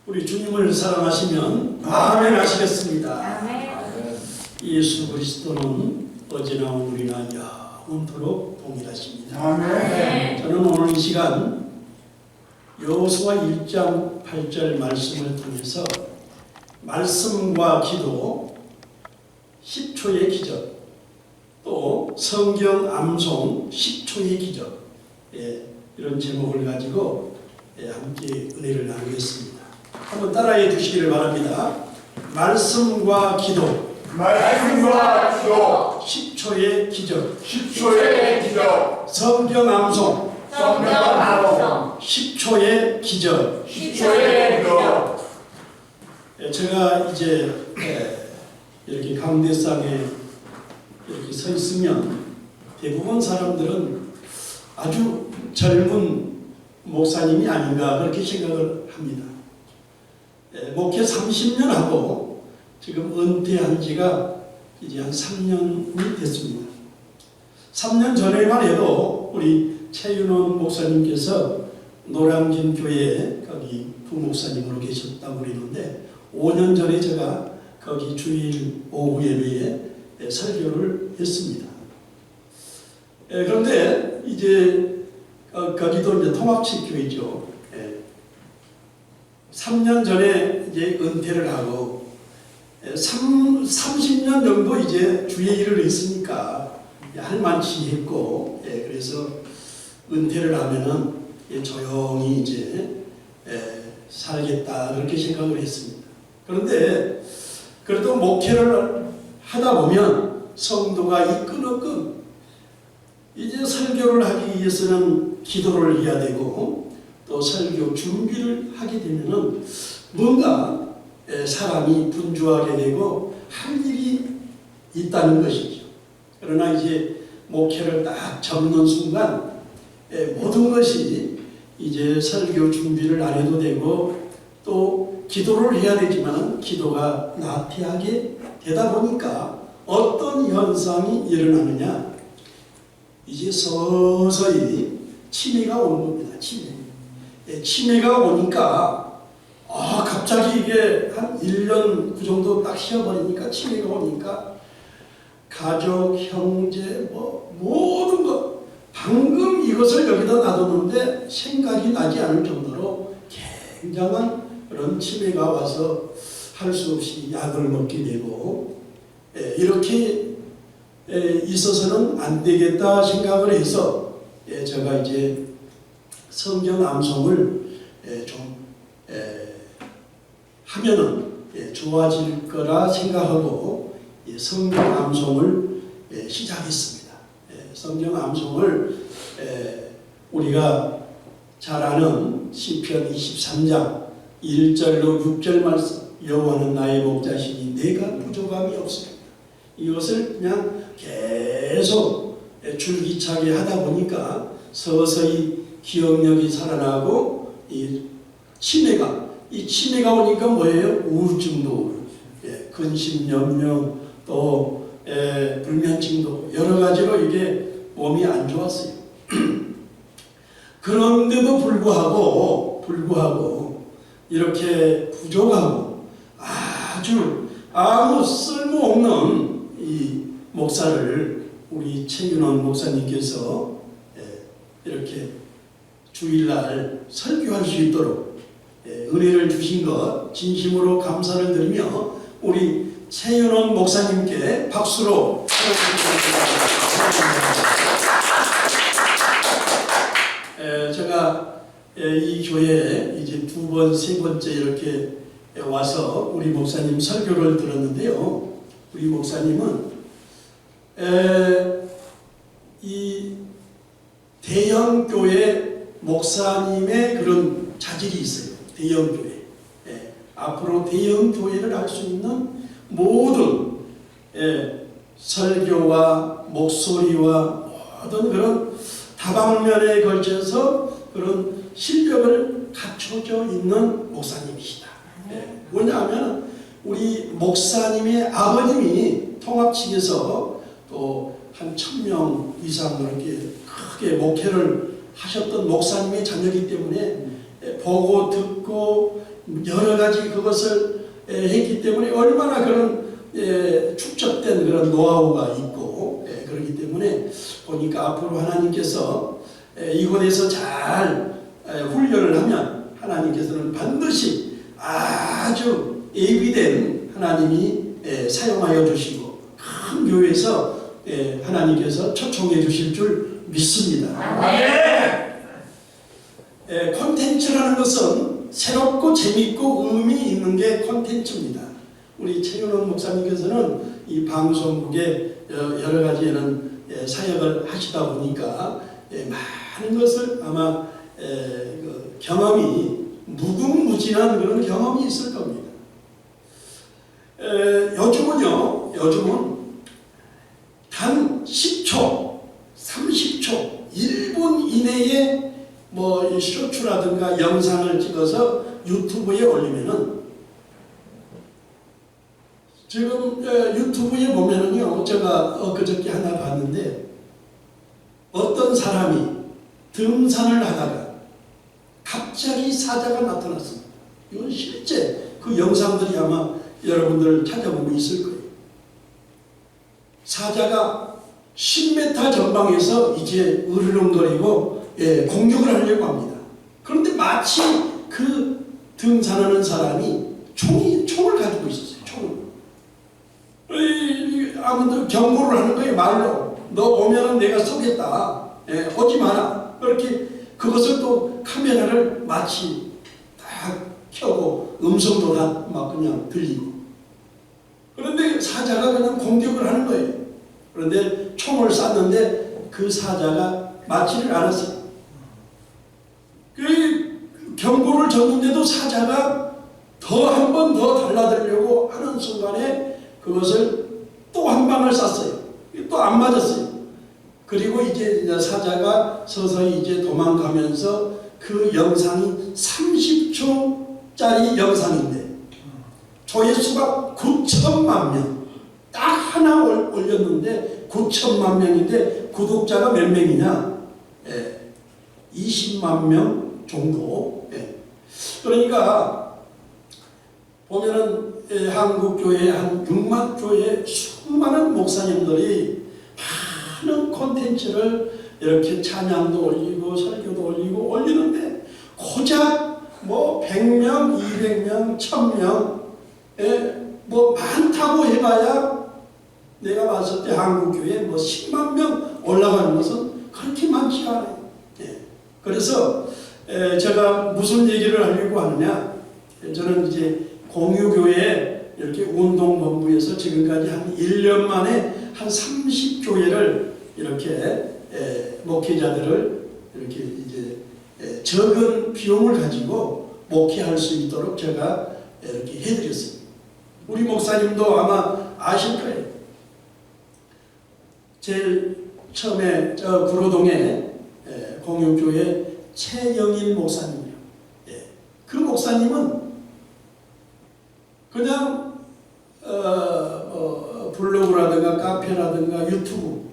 우리 주님을 사랑하시면 아멘 하시겠습니다. 아멘. 예수 그리스도는 어제나 오늘이나 영원토록 동일하십니다. 아멘. 저는 오늘 이 시간 여호수아 1장 8절 말씀을 통해서 말씀과 기도, 10초의 기적, 또 성경 암송 10초의 기적, 이런 제목을 가지고 함께 은혜를 나누겠습니다. 한번 따라해 주시기를 바랍니다. 말씀과 기도, 말씀과 기도, 10초의 기적, 10초의 기적, 성경 암송, 성경 암송, 10초의 기적. 10초의 기적. 제가 이제 이렇게 강대상에 이렇게 서 있으면 대부분 사람들은 아주 젊은 목사님이 아닌가 그렇게 생각을 합니다. 목회 30년 하고 지금 은퇴한 지가 이제 한 3년이 됐습니다. 3년 전에만 해도 우리 최윤원 목사님께서 노량진 교회에 거기 부목사님으로 계셨다고 그러는데 5년 전에 제가 거기 주일 오후 예배에 설교를 했습니다. 그런데 이제 거기도 이제 통합식 교회죠. 3년 전에 이제 은퇴를 하고 30년 정도 이제 주의 일을 했으니까 할만치 했고, 그래서 은퇴를 하면은 조용히 이제 살겠다 그렇게 생각을 했습니다. 그런데 그래도 목회를 하다 보면 성도가 이 끈끈 이제 설교를 하기 위해서는 기도를 해야 되고 또 설교 준비를 하게 되면은 뭔가 사람이 분주하게 되고 할 일이 있다는 것이죠. 그러나 이제 목회를 딱 접는 순간 모든 것이 이제 설교 준비를 안 해도 되고 또 기도를 해야 되지만 기도가 나태하게 되다 보니까 어떤 현상이 일어나느냐, 이제 서서히 치매가 오는 겁니다. 치매가 오니까 갑자기 이게 한 1년 그 정도 딱 쉬어버리니까 치매가 오니까 가족, 형제, 모든 것 방금 이것을 여기다 놔뒀는데 생각이 나지 않을 정도로 굉장한 그런 치매가 와서 할 수 없이 약을 먹게 되고 이렇게 있어서는 안 되겠다 생각을 해서 제가 이제 성경 암송을 좀 하면은 좋아질 거라 생각하고 성경 암송을 시작했습니다. 성경 암송을 우리가 잘 아는 시편 23장 1절로 6절 말씀, 여호와는 나의 목자시니 내가 부족함이 없습니다. 이것을 그냥 계속 줄기차게 하다 보니까 서서히 기억력이 살아나고 이 치매가 오니까 뭐예요? 우울증도, 근심, 염려, 또 불면증도 여러 가지로 이게 몸이 안 좋았어요. 그런데도 불구하고 이렇게 부족하고 아주 아무 쓸모없는 이 목사를 우리 최윤원 목사님께서 이렇게 주일날 설교할 수 있도록 은혜를 주신 것 진심으로 감사를 드리며 우리 최윤원 목사님께 박수로 제가 이 교회에 이제 두 번, 세 번째 이렇게 와서 우리 목사님 설교를 들었는데요. 우리 목사님은 이 대형 교회 목사님의 그런 자질이 있어요. 대형 교회. 앞으로 대형 교회를 할 수 있는 모든 설교와 목소리와 모든 그런 다방면에 걸쳐서 그런 실력을 갖춰져 있는 목사님이시다. 왜냐하면 우리 목사님의 아버님이 통합측에서 또 한 1000명 이상 그렇게 크게 목회를 하셨던 목사님의 자녀이기 때문에 보고 듣고 여러 가지 그것을 했기 때문에 얼마나 그런 축적된 그런 노하우가 있고 그렇기 때문에 보니까 앞으로 하나님께서 이곳에서 잘 훈련을 하면 하나님께서는 반드시 아주 예비된 하나님이 사용하여 주시고 큰 교회에서 하나님께서 초청해 주실 줄 믿습니다. 아멘. 콘텐츠라는 것은 새롭고 재밌고 의미 있는 게 콘텐츠입니다. 우리 최윤원 목사님께서는 이 방송국에 여러 가지 사역을 하시다 보니까 많은 것을 아마 그 경험이 무궁무진한 그런 경험이 있을 겁니다. 요즘은 단 10초, 30초, 1분 이내에 뭐 쇼츠라든가 영상을 찍어서 유튜브에 올리면은 지금 유튜브에 보면은요, 제가 엊그저께 하나 봤는데 어떤 사람이 등산을 하다가 갑자기 사자가 나타났습니다. 이건 실제 그 영상들이 아마 여러분들 찾아보고 있을 거예요. 사자가 10m 전방에서 이제 으르렁거리고 공격을 하려고 합니다. 그런데 마치 그 등산하는 사람이 총을 가지고 있었어요. 아무도 경고를 하는 거예요. 말로 너 오면은 내가 쏘겠다. 오지 마라. 그렇게 그것을 또 카메라를 마치 다 켜고 음성도 다 막 그냥 들리고. 그런데 사자가 그냥 공격을 하는 거예요. 그런데 총을 쐈는데 그 사자가 맞지를 않았어요. 그 경고를 줬는데도 사자가 한 번 더 달라들려고 하는 순간에 그것을 또 한 방을 쐈어요. 또 안 맞았어요. 그리고 이제 사자가 서서히 이제 도망가면서 그 영상이 30초짜리 영상인데 조회수가 9천만 명. 딱 하나 올렸는데 9천만 명인데 구독자가 몇 명이냐? 20만 명 정도. 그러니까 보면은 한국교회 한 6만 교회 수많은 목사님들이 많은 콘텐츠를 이렇게 찬양도 올리고 설교도 올리고 올리는데 고작 뭐 100명, 200명, 1000명 뭐 많다고 해봐야 내가 봤을 때 한국교회 뭐 10만 명 올라가는 것은 그렇게 많지 않아요. 그래서 제가 무슨 얘기를 하려고 하느냐, 저는 이제 공유교회 이렇게 운동본부에서 지금까지 한 1년 만에 한 30교회를 이렇게 목회자들을 이렇게 이제 적은 비용을 가지고 목회할 수 있도록 제가 이렇게 해드렸습니다. 우리 목사님도 아마 아실 거예요. 제일 처음에 저 구로동에 공유교회 최영일 목사님이요. 그 목사님은 그냥 블로그라든가 카페라든가 유튜브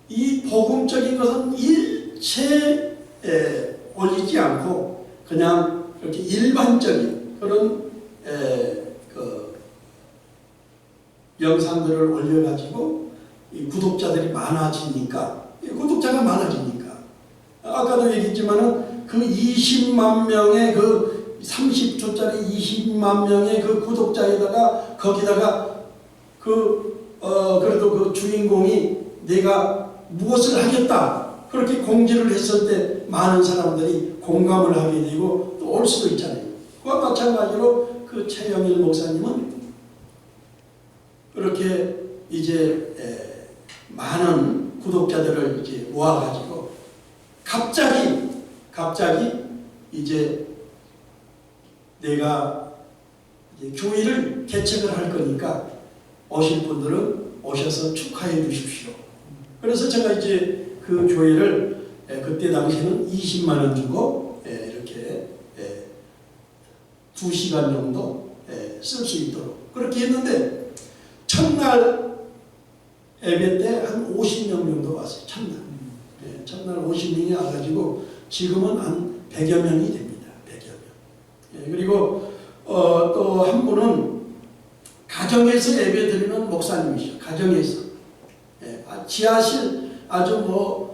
이 복음적인 것은 일체 올리지 않고 그냥 이렇게 일반적인 그런 그 영상들을 올려가지고 이 구독자들이 많아지니까 구독자가 많아지니까 아까도 얘기했지만은 그 20만 명의 그 30초짜리 20만 명의 그 구독자에다가 거기다가 그래도 그 주인공이 내가 무엇을 하겠다 그렇게 공지를 했을 때 많은 사람들이 공감을 하게 되고 또 올 수도 있잖아요. 그와 마찬가지로 그 최영일 목사님은 그렇게 이제 많은 구독자들을 이제 모아가지고 갑자기 이제 내가 이제 교회를 개척을 할 거니까 오실 분들은 오셔서 축하해 주십시오. 그래서 제가 이제 그 교회를 그때 당시에는 20만 원 주고 이렇게 2시간 정도 쓸 수 있도록 그렇게 했는데 첫날 예배 때 한 50명 정도 왔어요. 첫날 50명이 와가지고 지금은 한 100여 명이 됩니다. 100여 명. 그리고 가정에서 예배 드리는 목사님이시죠. 가정에서. 지하실 아주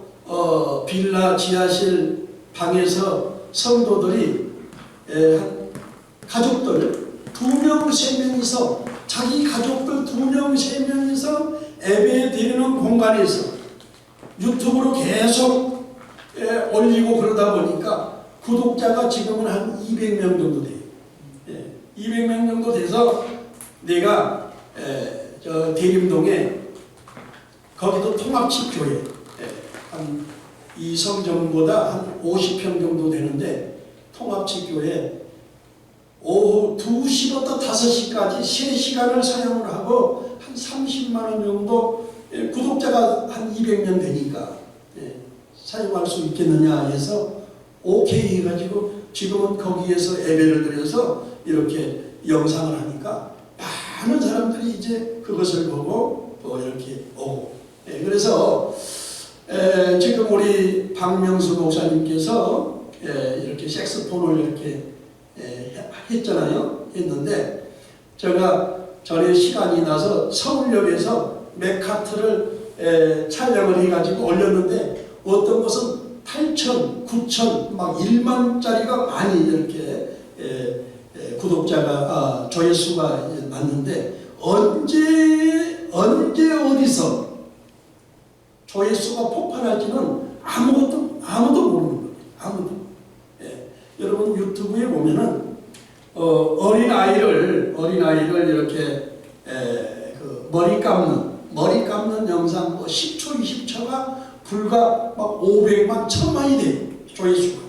빌라 지하실 방에서 성도들이 가족들 2명, 3명이서 자기 가족들 2명, 3명이서 예배 드리는 공간에서 유튜브로 계속 올리고 그러다 보니까 구독자가 지금은 한 200명 정도 돼요. 200명 정도 돼서 내가 저 대림동에 거기도 통합식 교회 한 이 성전보다 한 50평 정도 되는데 통합식 교회 오후 2시부터 5시까지 3시간을 사용을 하고 한 30만 원 정도 구독자가 한 200명 되니까 사용할 수 있겠느냐 해서 오케이 해가지고 지금은 거기에서 예배를 드려서 이렇게 영상을 하니까 많은 사람들이 이제 그것을 보고 이렇게 오고 그래서 지금 우리 박명수 목사님께서 이렇게 색소폰을 이렇게 했잖아요. 했는데 제가 전에 시간이 나서 서울역에서 맥카트를 촬영을 해가지고 올렸는데 어떤 것은 8천, 9천, 막 1만짜리가 많이 이렇게 구독자가 조회수가 났는데 언제 어디서 조회수가 폭발할지는 아무도 모르는 거예요. 아무도. 여러분 유튜브에 보면은 어린 아이를 이렇게 그 머리 감는 영상 10초, 20초가 불과 막 500만, 1000만이 돼요. 조회수가.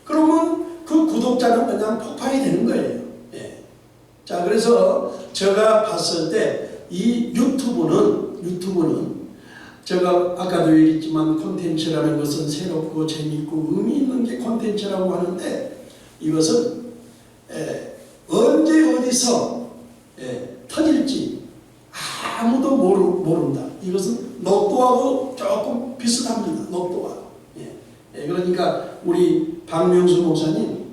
그러면 그 구독자는 그냥 폭발이 되는 거예요. 자, 그래서 제가 봤을 때 이 유튜브는 제가 아까도 얘기했지만 콘텐츠라는 것은 새롭고 재미있고 의미 있는 게 콘텐츠라고 하는데 이것은 언제 어디서 터질지 아무도 모른다. 이것은 로또하고 조금 비슷합니다. 로또하고. 그러니까 우리 박명수 목사님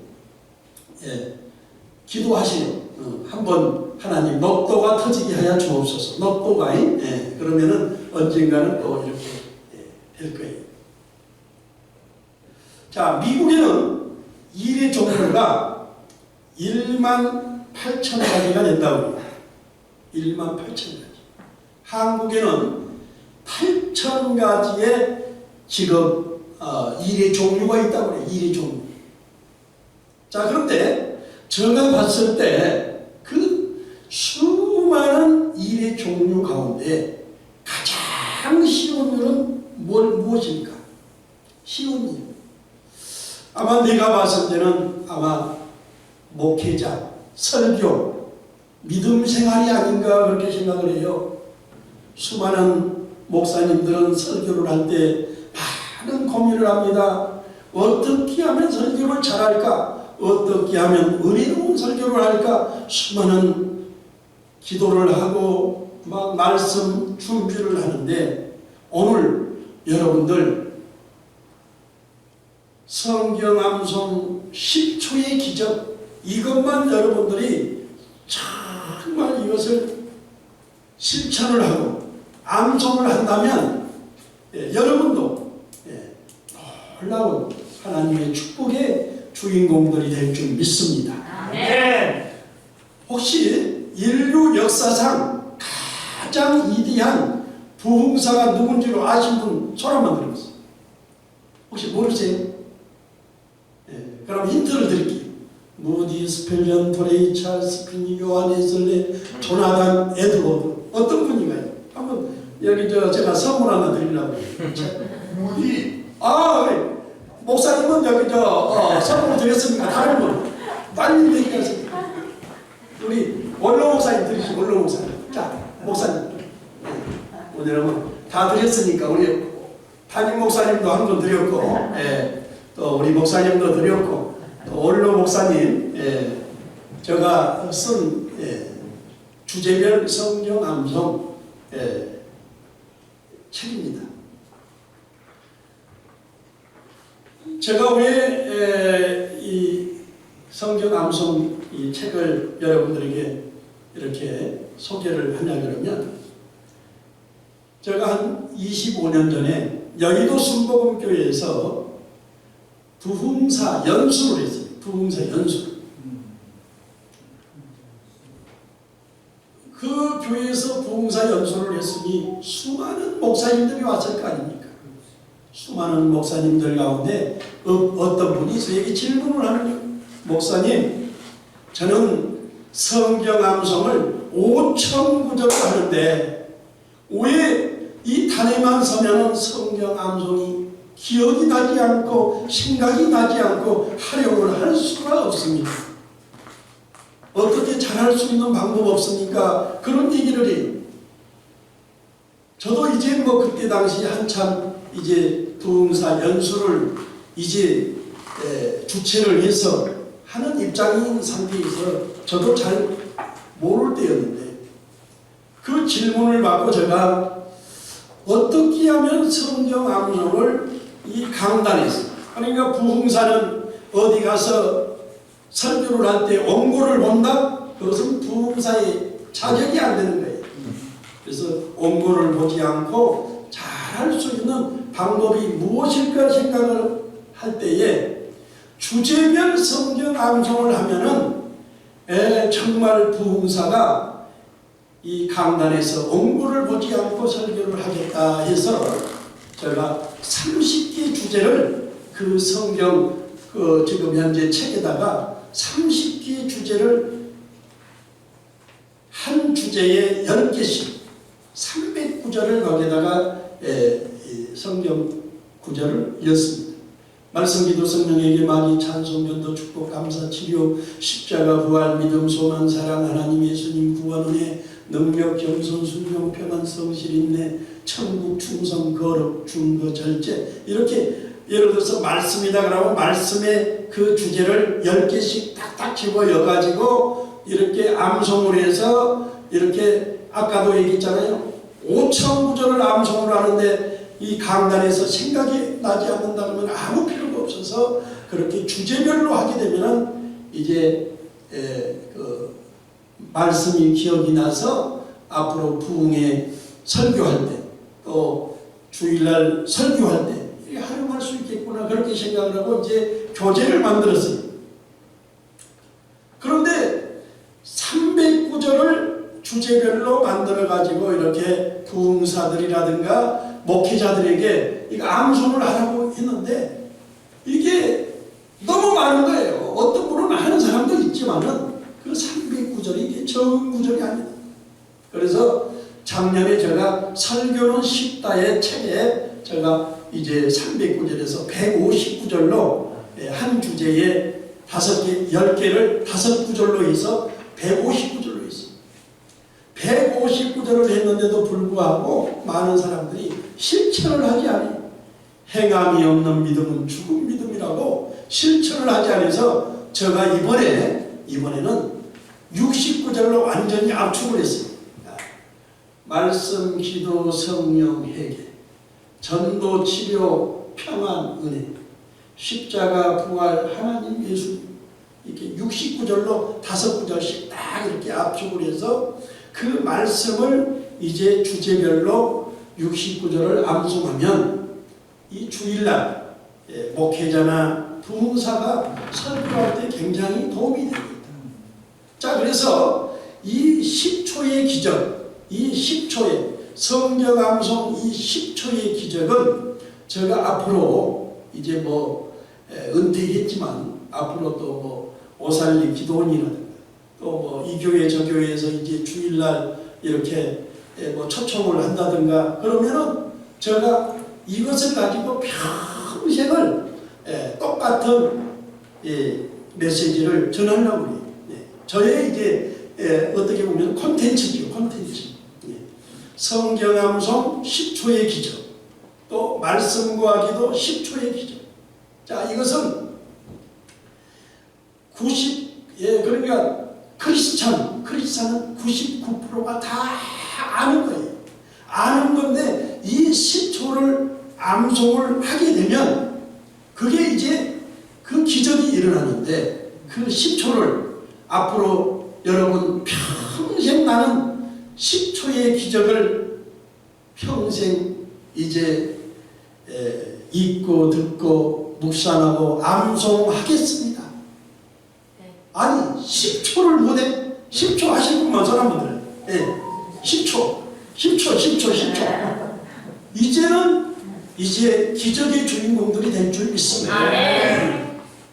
기도하시요. 한번 하나님 로또가 터지게 하여 주옵소서. 로또가 그러면은 언젠가는 또 이렇게 될 거예요. 자, 미국에는 일의 종류가 1만 8천 가지가 된다고 해요. 1만 8천 가지. 한국에는 8천 가지의 직업 일의 종류가 있다고 해요. 일의 종류. 자, 그런데 제가 봤을 때 그 수많은 일의 종류 가운데 가장 쉬운 일은 무엇일까? 쉬운 일. 아마 내가 봤을 때는 아마 목회자, 설교, 믿음 생활이 아닌가 그렇게 생각을 해요. 수많은 목사님들은 설교를 할 때 많은 고민을 합니다. 어떻게 하면 설교를 잘할까? 어떻게 하면 은혜로운 설교를 할까? 수많은 기도를 하고 막 말씀 준비를 하는데 오늘 여러분들 성경 암송 10초의 기적 이것만 여러분들이 정말 이것을 실천을 하고 암송을 한다면 여러분도 놀라운 하나님의 축복의 주인공들이 될 줄 믿습니다. 아멘. 혹시 인류 역사상 가장 위대한 부흥사가 누군지로 아신 분 손 한번 들어보세요. 혹시 모르세요? 그럼 힌트를 드릴게요. 무디, 스펠전, 토레이, 찰스, 피니, 요한, 에슬레, 조나단, 에드워드 어떤 분인가요? 한번 여기 제가 선물 하나 드리려고 무디. 그래. 목사님은 여기 선물 드렸으니까 다른 분 빨리 얘기하세요. 우리 원로 목사님 드리시고 원로 목사님. 자, 목사님 오늘은 다 드렸으니까 우리 담임 목사님도 한 분 드렸고 또 우리 목사님도 드렸고 또 원로 목사님 제가 쓴 주제별 성경 암송 책입니다. 제가 왜 이 성경 암송 이 책을 여러분들에게 이렇게 소개를 하냐 그러면, 제가 한 25년 전에 여의도 순복음교회에서 부흥사 연수를 했어요. 부흥사 연수. 그 교회에서 부흥사 연수를 했으니 수많은 목사님들이 왔을 거 아닙니까? 수많은 목사님들 가운데 어떤 분이 저에게 질문을 하는 거예요. 목사님, 저는 성경 암송을 5천 구절을 하는데 왜 이 단에만 서면은 성경 암송이 기억이 나지 않고 생각이 나지 않고 활용을 할 수가 없습니다. 어떻게 잘할 수 있는 방법 없습니까? 그런 얘기를 해요. 저도 이제 뭐 그때 당시 한참 이제 부흥사 연수를 이제 주최를 해서 하는 입장인 상태에서 저도 잘 모를 때였는데, 그 질문을 받고 제가 어떻게 하면 성경 암송을 이 강단에서, 그러니까 부흥사는 어디 가서 설교를 할 때 원고를 본다? 그것은 부흥사의 자격이 안 되는 거예요. 그래서 원고를 보지 않고 잘할 수 있는 방법이 무엇일까 생각을 할 때에 주제별 성경 암송을 하면은 정말 부흥사가 이 강단에서 원고를 보지 않고 설교를 하겠다 해서 제가 30개 주제를 그 성경 지금 현재 책에다가 30개 주제를 한 주제에 10개씩 300구절을 거기다가 성경 구절을 였습니다. 말씀기도 성령에게 많이 찬송, 견도, 축복, 감사, 치료, 십자가, 부활, 믿음, 소망, 사랑, 하나님, 예수님, 구원, 은혜, 능력, 겸손, 순종, 평안, 성실, 인내, 천국, 충성, 거룩, 중거, 절제, 이렇게 예를 들어서 말씀이다 그러면 말씀의 그 주제를 10개씩 딱딱 집어여가지고 이렇게 암송을 해서, 이렇게 아까도 얘기했잖아요. 5천 구절을 암송을 하는데 이 강단에서 생각이 나지 않는다 그러면 아무 필요가 없어서 그렇게 주제별로 하게 되면은 이제 그 말씀이 기억이 나서 앞으로 부흥회 설교할 때, 또 주일날 설교할 때 활용할 수 있겠구나, 그렇게 생각을 하고 이제 교재를 만들었어요. 그런데 300구절을 주제별로 만들어 가지고 이렇게 부흥사들이라든가 목회자들에게 이거 암송을 하라고 했는데 이게 너무 많은 거예요. 어떤 분은 하는 사람도 있지만은 그 300구절이 이게 적은 구절이 아니다. 그래서 작년에 제가 설교는 쉽다의 책에 제가 이제 300구절에서 150구절로 한 주제에 5개, 10개를 5구절로 해서 150구절로 했어요. 150구절을 했는데도 불구하고 많은 사람들이 실천을 하지 않아요. 행함이 없는 믿음은 죽은 믿음이라고 실천을 하지 않아서 제가 이번에는 60구절로 완전히 압축을 했어요. 말씀, 기도, 성령, 회개, 전도, 치료, 평안, 은혜, 십자가, 부활, 하나님, 예수, 이렇게 60구절로 5구절씩 딱 이렇게 압축을 해서 그 말씀을 이제 주제별로 60구절을 암송하면 이 주일날 목회자나 부흥사가 설교할 때 굉장히 도움이 됩니다. 자, 그래서 이 10초의 기적, 이 10초의 성경 암송, 이 10초의 기적은 제가 앞으로 이제 뭐 은퇴했지만 앞으로 또 뭐 오살리 기도원이라든가 또 뭐 이 교회 저 교회에서 이제 주일날 이렇게 뭐 초청을 한다든가 그러면은 제가 이것을 가지고 평생을 똑같은 메시지를 전하려고 해요. 저의 이제 어떻게 보면 콘텐츠죠, 콘텐츠. 성경 암송 10초의 기적, 또 말씀과 기도 10초의 기적. 자, 이것은 그러니까 크리스찬은 99%가 다 아는 거예요. 아는 건데 이 10초를 암송을 하게 되면 그게 이제 그 기적이 일어나는데 그 10초를 앞으로 여러분 평생 10초의 기적을 평생 이제 읽고 듣고 묵상하고 암송하겠습니다. 아니 10초를 못해? 10초 하실 분만 사람들 10초 이제는 이제 기적의 주인공들이 될 줄 믿습니다.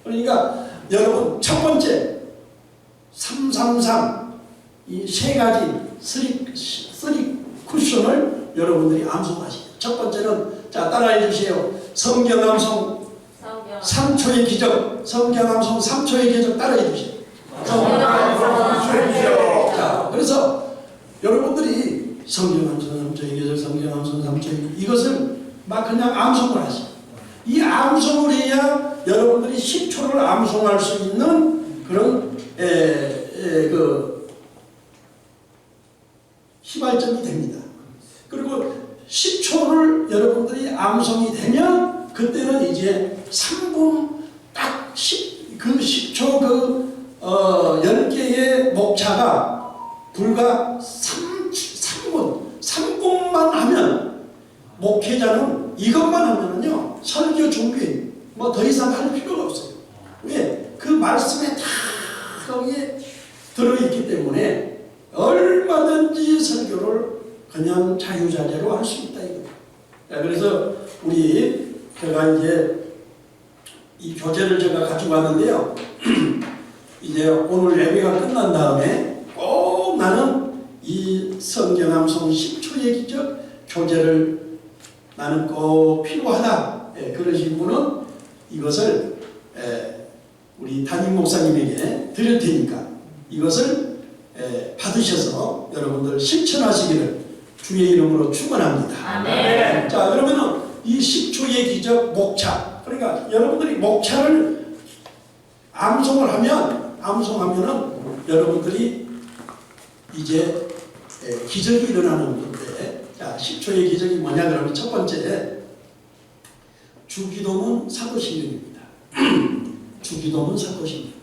그러니까 여러분 첫 번째 333 이 세 가지 쓰리 쿠션을 여러분들이 암송하시죠. 첫 번째는 자 따라해 주세요. 성경 암송 3초의 기적. 성경 암송 3초의 기적 따라해 주세요. 자 그래서 여러분들이 성경 암송 3초의 기적, 성경 암송 3초의 기적 이것을 막 그냥 암송을 하세요. 이 암송을 해야 여러분들이 10초를 암송할 수 있는 그런 그 희발점이 됩니다. 그리고 10초를 여러분들이 암송이 되면 그때는 이제 3분 딱 그 10초 그 10개의 목차가 불과 3분만 하면 목회자는 이것만 하면은요 설교 준비 뭐 더 이상 할 필요가 없어요. 왜? 그 말씀에 다 거기에 들어있기 때문에 얼마든지 설교를 그냥 자유자재로 할 수 있다 이거예요. 그래서 제가 이제 이 교재를 제가 가지고 왔는데요. 이제 오늘 예배가 끝난 다음에 꼭 나는 이 성경 암송 10초의 기적 교재를 나는 꼭 필요하다. 그러신 분은 이것을 우리 담임 목사님에게 드릴 테니까 이것을 받으셔서 여러분들 실천하시기를 주의 이름으로 축원합니다. 아멘. 자 그러면은 이 10초의 기적 목차 그러니까 여러분들이 목차를 암송하면은 여러분들이 이제 기적이 일어나는 건데 자 10초의 기적이 뭐냐 그러면 첫 번째 주기도문 사도신경입니다. 주기도문 사도신경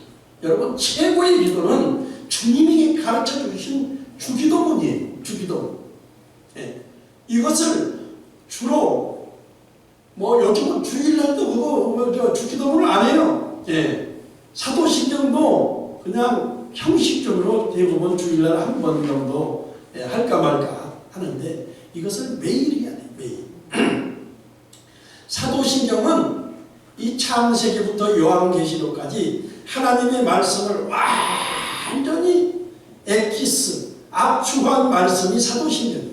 여러분 최고의 기도는 주님이 가르쳐 주신 주기도문이에요. 주기도문 이것을 주로 뭐 요즘은 주일날도 그거 주기도문을 안 해요. 사도신경도 그냥 형식적으로 대부분 주일날 한 번 정도 할까 말까 하는데 이것을 매일 해야 돼요. 매일. 사도신경은 이 창세기부터 요한계시록까지 하나님의 말씀을 완전히 압축한 말씀이 사도신경이에요.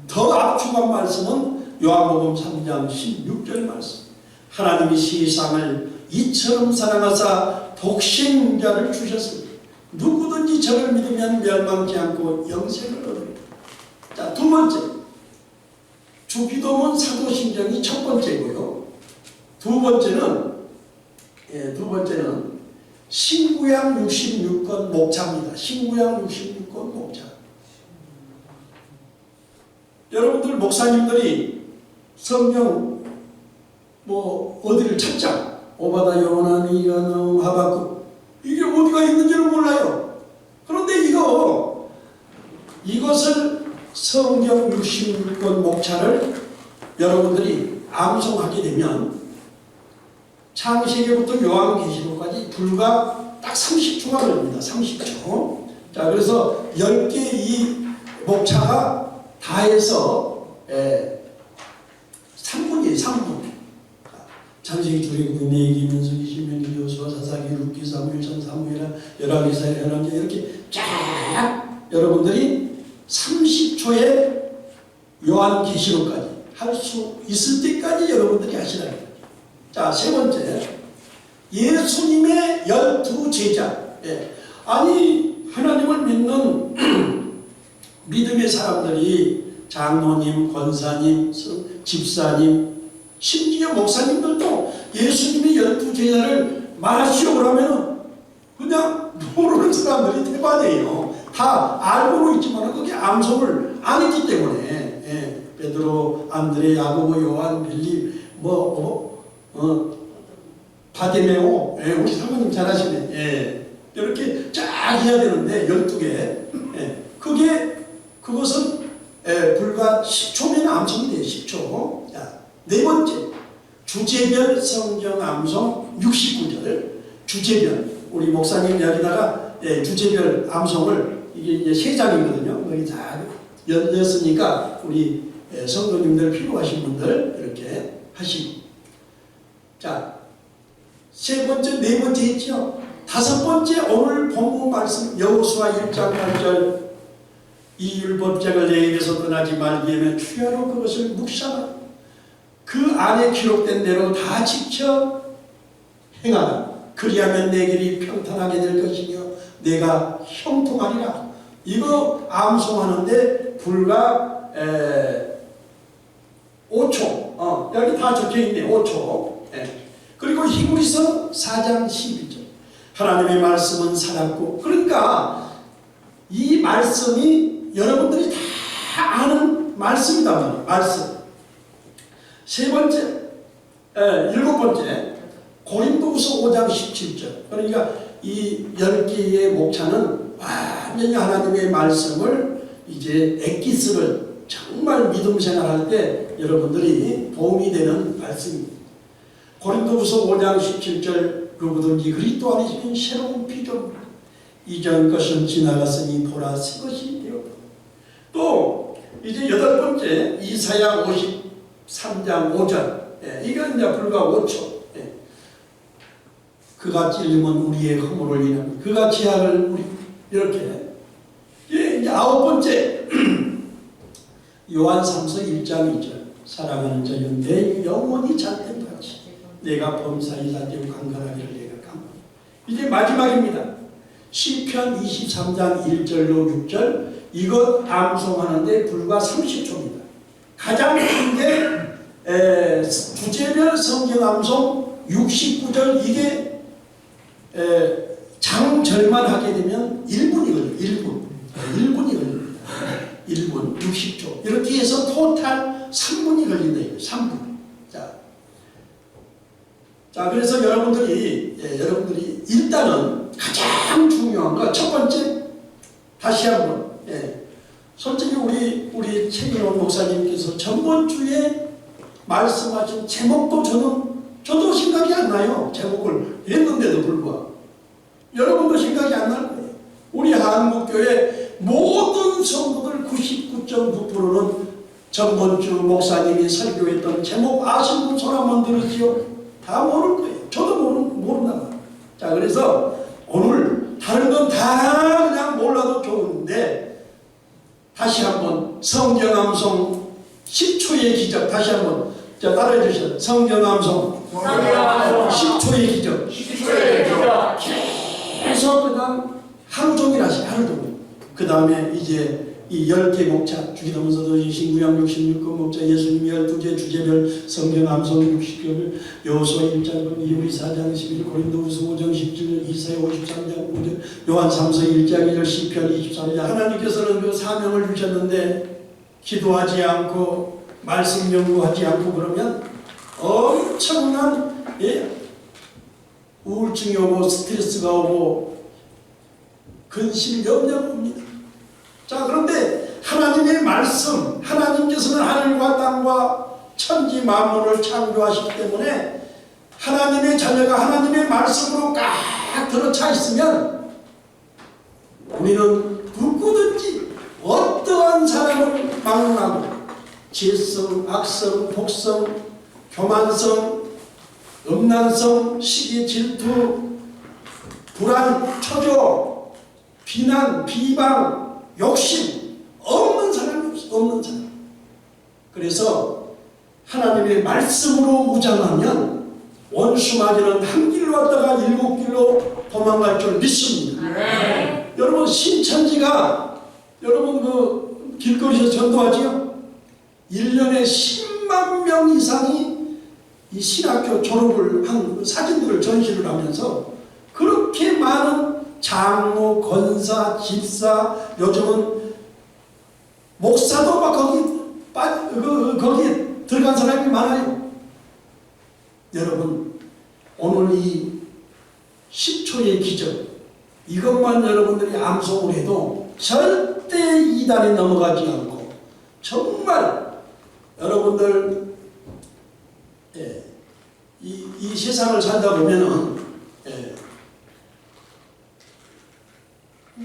더 압축한 말씀은 요한복음 3장 16절 말씀. 하나님이 세상을 이처럼 사랑하사 독생자를 주셨으니 누구든지 저를 믿으면 멸망치 않고 영생을 얻으리라. 자, 두 번째 주기도문 사도신경이 첫 번째고요. 두 번째는 신구약 66권 목차입니다. 신구약 66권 목차. 여러분들 목사님들이 성경 뭐 어디를 찾자 오바다 요나 니가노 하박국 이게 어디가 있는지를 몰라요. 그런데 이것을 성경 66권 목차를 여러분들이 암송하게 되면 창세기부터 요한계시록까지 불과 딱 30초가 걸립니다. 30초. 자, 그래서 10개 이 목차가 다 해서 3분이에요. 3분. 창세기, 출애굽기, 레위기, 민수기, 신명기, 여호수아, 사사기, 룻기, 사무엘상, 사무엘하, 열왕기사, 열왕기하 이렇게 쫙 여러분들이 30초의 요한계시록까지 할 수 있을 때까지 여러분들이 하시라는 거예요. 자, 세 번째 예수님의 12제자. 아니 하나님을 믿는 믿음의 사람들이 장로님, 권사님, 집사님, 심지어 목사님들도 예수님의 12제자를 말하시오 그러면 그냥 모르는 사람들이 대반이에요. 다 알고는 있지만 그게 암송을 안 했기 때문에 베드로, 안드레, 야고보, 요한, 빌립, 바디메오, 우리 사모님 잘하시네. 이렇게 쫙 해야 되는데 12개. 그게 그것은 불과 10초면 암송이 돼요. 10초. 자, 네 번째, 주제별 성경 암송 69절. 주제별. 우리 목사님 여기다가 주제별 암송을 이게 세 장이거든요. 여기 다 였으니까 우리 성도님들 필요하신 분들 이렇게 하시고. 자, 세 번째, 네 번째 있죠. 다섯 번째 오늘 본문 말씀 여호수아 1장 8절 이 율법책을 내 입에서 떠나지 말게 하면 주야로 그것을 묵상하라. 그 안에 기록된 대로 다 지켜 행하라. 그리하면 내 길이 평탄하게 될 것이며 내가 형통하리라. 이거 암송하는데 불과 5초. 여기 다 적혀있네. 5초. 그리고 히브리서 4장 12절 하나님의 말씀은 살았고, 그러니까 이 말씀이 여러분들이 다 아는 말씀이다 말이에요. 말씀. 세 번째, 일곱 번째 고린도후서 5장 17절. 그러니까 이 10개의 목차는 완전히 하나님의 말씀을 이제 엑기스를 정말 믿음 생활할 때 여러분들이 도움이 되는 말씀입니다. 고린도후서 5장 17절 누구든지 그리스도 안이시면 새로운 피조물이라. 이전 것은 지나갔으니 보라 새 것이 되었다. 또 이제 여덟 번째 이사야 53장 5절. 이건 이제 불과 5초. 그가 찔리면 우리의 허물을 인하고 그가 지하를 우리 이렇게. 이제 아홉 번째 요한 3서 1장 2절 사랑하는 자여 내 영혼이 잣된 같이 내가 범사에 잣되고 강건하기를 내가 강건. 이제 마지막입니다. 시편 23장 1절로 6절 이것 암송하는데 불과 30초입니다. 가장 긴게 주제별 성경 암송 69절 이게 장절만 하게 되면 1분이거든요. 1분이 걸립니다. 1분 60초 이렇게 해서 토탈 3분이 걸린다. 3분. 자, 그래서 여러분들이 일단은 가장 중요한 거 첫 번째 다시 한번 솔직히 우리 최경원 목사님께서 전번 주에 말씀하신 제목도 저도 생각이 안 나요. 제목을 했는데도 불구하고 여러분도 생각이 안 날 거예요. 우리 한국교회 모든 성도들 99.9%는 전번 주 목사님이 설교했던 제목 아시는 분 손 한번 들으시오. 다 모를 거예요. 저도 모른다 말이에요. 자, 그래서 오늘 다른 건 다 그냥 몰라도 좋은데 다시 한번 성경 암송 10초의 기적 다시 한번 따라해 주세요. 성경 암송 10초의 기적. 10초의 기적. 계속 그냥 하루 종일 하시 하루 종일. 그 다음에 이제 이 10개 목차 주기도문서도 신구약 66권 목차 예수님 12개 주제별 성경 암송 60개 여호수아 1장 이후리 4장 11 고린도후서 5장 10절 이사야 53장 5절 요한 3서 1장 2절 시편 23장 하나님께서는 그 사명을 주셨는데 기도하지 않고 말씀 연구하지 않고 그러면 엄청난 우울증이 오고 스트레스가 오고 근심 염려가 옵니다. 자, 그런데 하나님의 말씀, 하나님께서는 하늘과 땅과 천지 만물을 창조하시기 때문에 하나님의 자녀가 하나님의 말씀으로 꽉 들어차 있으면 우리는 누구든지 어떠한 사람을 막론하고 재성, 악성, 복성, 교만성, 음란성, 시기, 질투, 불안, 초조, 비난, 비방, 욕심 없는 사람이 없어. 없는 사람. 그래서 하나님의 말씀으로 무장하면 원수마귀는 한 길로 왔다가 7길로 도망갈 줄 믿습니다. 네. 여러분 신천지가 여러분 그 길거리에서 전도하지요. 1년에 10만 명 이상이 이 신학교 졸업을 한 사진들을 전시를 하면서 그렇게 많은 장로, 권사, 집사, 요즘은 목사도 막 거기에 들어간 사람이 많아요. 여러분, 오늘 이 10초의 기적, 이것만 여러분들이 암송을 해도 절대 이단에 넘어가지 않고 정말 여러분들 이 세상을 살다 보면은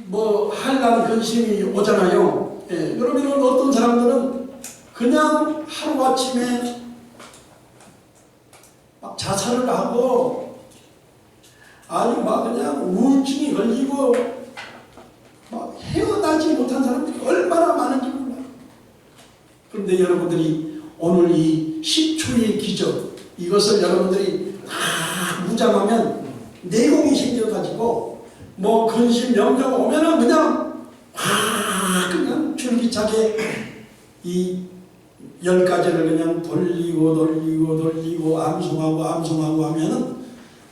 뭐 한란 근심이 오잖아요. 그러면은 어떤 사람들은 그냥 하루아침에 막 자살을 하고 아니 막 그냥 우울증이 걸리고 막 헤어나지 못한 사람들이 얼마나 많은지 몰라요. 그런데 여러분들이 오늘 이 10초의 기적 이것을 여러분들이 다 무장하면 내용이 생겨가지고 뭐 근심 염려가 오면은 그냥 줄기차게 이 10가지를 그냥 돌리고 암송하고 하면은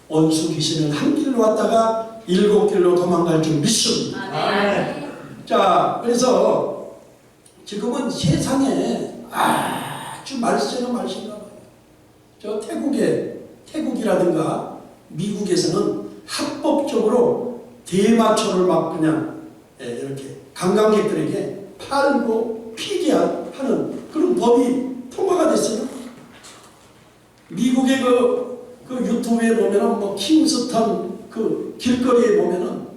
원수 귀신은 한 길로 왔다가 7길로 도망갈 줄 믿습니다. 자, 그래서 지금은 세상에 아주 말세가 말신가 봐요. 저 태국이라든가 미국에서는 합법적으로 대마초를 막 그냥 이렇게 관광객들에게 팔고 피게 하는 그런 법이 통과가 됐어요. 미국의 그 유튜브에 보면은 뭐 킹스턴 그 길거리에 보면은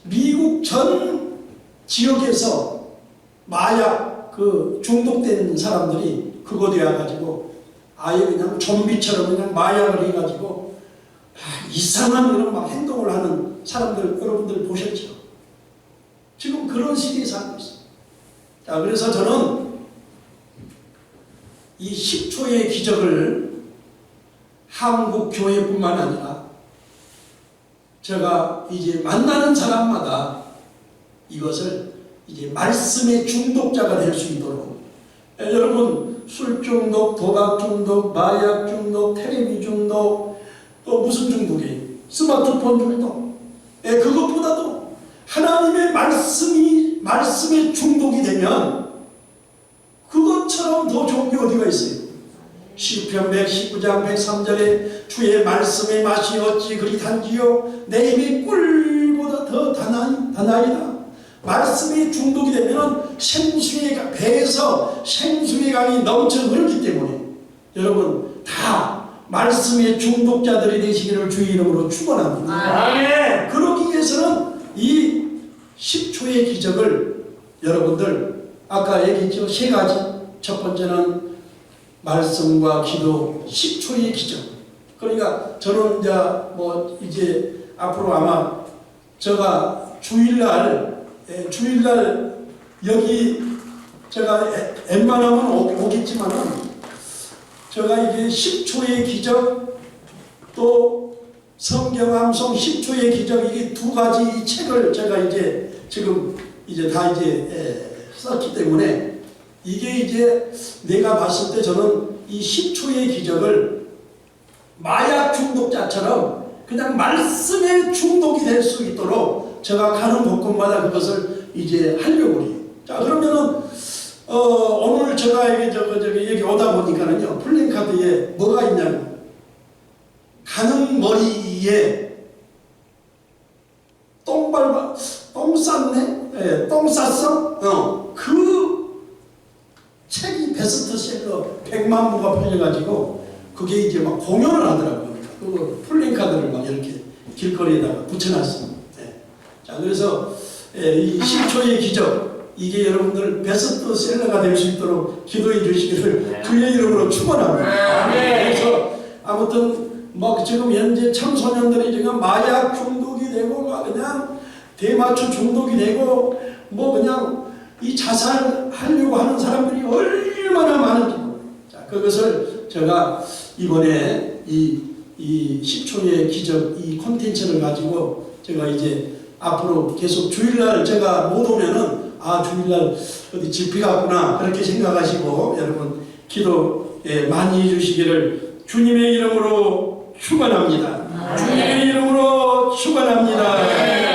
미국 전 지역에서 마약 중독된 사람들이 그곳에 와가지고 아예 그냥 좀비처럼 그냥 마약을 해가지고 이상한 그런 막 행동을 하는 사람들 여러분들 보셨죠? 지금 그런 시대에 살고 있어요. 자, 그래서 저는 이 10초의 기적을 한국 교회뿐만 아니라 제가 이제 만나는 사람마다 이것을 이제 말씀의 중독자가 될 수 있도록 여러분 술 중독, 도박 중독, 마약 중독, 텔레비 중독 또 무슨 중독이에요? 스마트폰 중독. 그것보다도 하나님의 말씀에 중독이 되면 그것처럼 더 좋은 게 어디가 있어요? 시편 119장 103절에 주의 말씀의 맛이 어찌 그리 단지요 내 입이 꿀보다 더 다나이다. 말씀에 중독이 되면 배에서 생수의 강이 넘쳐 흐르기 때문에 여러분 다 말씀의 중독자들이 되시기를 주의 이름으로 축원합니다. 그러기 위해서는 이 10초의 기적을 여러분들 아까 얘기했죠. 3가지. 첫 번째는 말씀과 기도 10초의 기적. 그러니까 저는 이제 앞으로 아마 제가 주일날 여기 제가 웬만하면 오겠지만은 제가 이게 10초의 기적 또 성경 암송 10초의 기적 이게 2가지 책을 제가 이제 지금 다 썼기 때문에 이게 이제 내가 봤을 때 저는 이 10초의 기적을 마약 중독자처럼 그냥 말씀에 중독이 될 수 있도록 제가 가는 곳곳마다 그것을 이제 하려고 해요. 자, 그러면은 오늘 제가 여기 오다 보니까는요 플랜카드에 뭐가 있냐면 가는 머리에 똥 쌌네? 똥 쌌어? 그 책이 베스트셀러 100만 부가 팔려가지고 그게 이제 막 공연을 하더라고요. 그 플랜카드를 막 이렇게 길거리에다가 붙여놨습니다. 자, 그래서 이 10초의 기적 이게 여러분들 베스트셀러가 될 수 있도록 기도해 주시기를 주의 이름으로 축원합니다. 그래서 아무튼 뭐 지금 현재 청소년들이 지금 마약 중독이 되고 막 그냥 대마초 중독이 되고 뭐 그냥 이 자살하려고 하는 사람들이 얼마나 많은지. 자, 그것을 제가 이번에 이 10초의 기적 이 콘텐츠를 가지고 제가 이제 앞으로 계속 주일날 제가 못 오면은 주일날 어디 집회 갔구나 그렇게 생각하시고 여러분 기도 많이 해주시기를 주님의 이름으로 축원합니다. 주님의 이름으로 축원합니다.